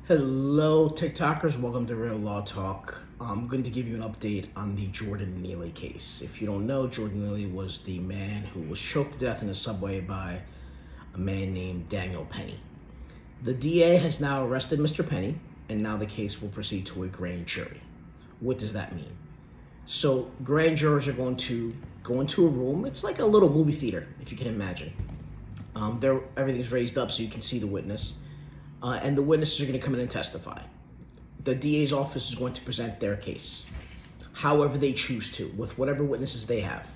Hello, TikTokers. Welcome to Real Law Talk. I'm going to give you an update on the Jordan Neely case. If you don't know, Jordan Neely was the man who was choked to death in a subway by a man named Daniel Penny. The DA has now arrested Mr. Penny, and now the case will proceed to a grand jury. What does that mean? So, grand jurors are going to go into a room. It's like a little movie theater, if you can imagine. Everything's raised up so you can see the witness. And the witnesses are going to come in and testify. The DA's office is going to present their case, however they choose to, with whatever witnesses they have,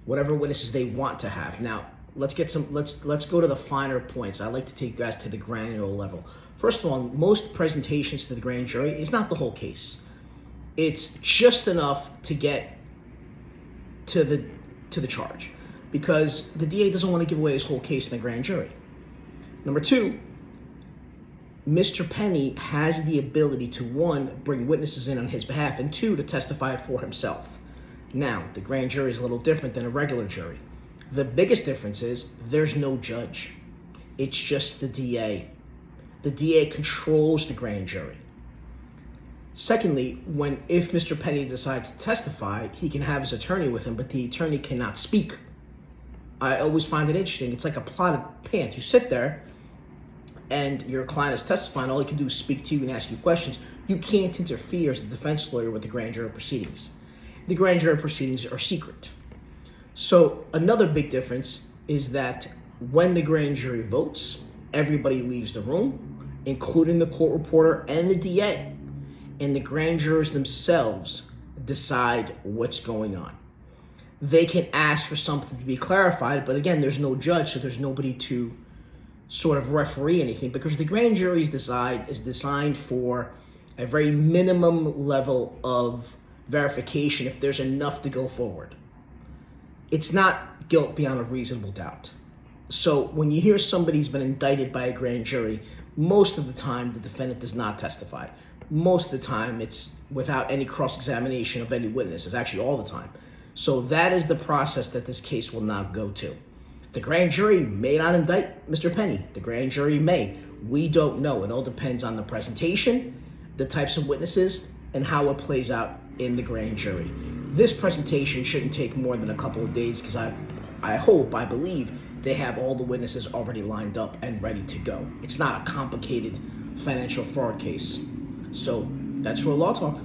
whatever witnesses they want to have. Now, let's go to the finer points. I like to take you guys to the granular level. First of all, most presentations to the grand jury is not the whole case. It's just enough to get to the charge, because the DA doesn't want to give away his whole case in the grand jury. Number two, Mr. Penny has the ability to, one, bring witnesses in on his behalf, and two, to testify for himself. Now, the grand jury is a little different than a regular jury. The biggest difference is there's no judge. It's just the DA. The DA controls the grand jury. Secondly, if Mr. Penny decides to testify, he can have his attorney with him, but the attorney cannot speak. I always find it interesting. It's like a plotted pant. You sit there, and your client is testifying, all he can do is speak to you and ask you questions. You can't interfere as a defense lawyer with the grand jury proceedings. The grand jury proceedings are secret. So another big difference is that when the grand jury votes, everybody leaves the room, including the court reporter and the DA. And the grand jurors themselves decide what's going on. They can ask for something to be clarified, but again, there's no judge, so there's nobody to sort of referee anything, because the grand jury is designed for a very minimum level of verification if there's enough to go forward. It's not guilt beyond a reasonable doubt. So when you hear somebody's been indicted by a grand jury, most of the time the defendant does not testify. Most of the time it's without any cross-examination of any witnesses, actually all the time. So that is the process that this case will now go to. The grand jury may not indict Mr. Penny. The grand jury may. We don't know. It all depends on the presentation, the types of witnesses, and how it plays out in the grand jury. This presentation shouldn't take more than a couple of days, because I believe they have all the witnesses already lined up and ready to go. It's not a complicated financial fraud case. So that's Real Law Talk.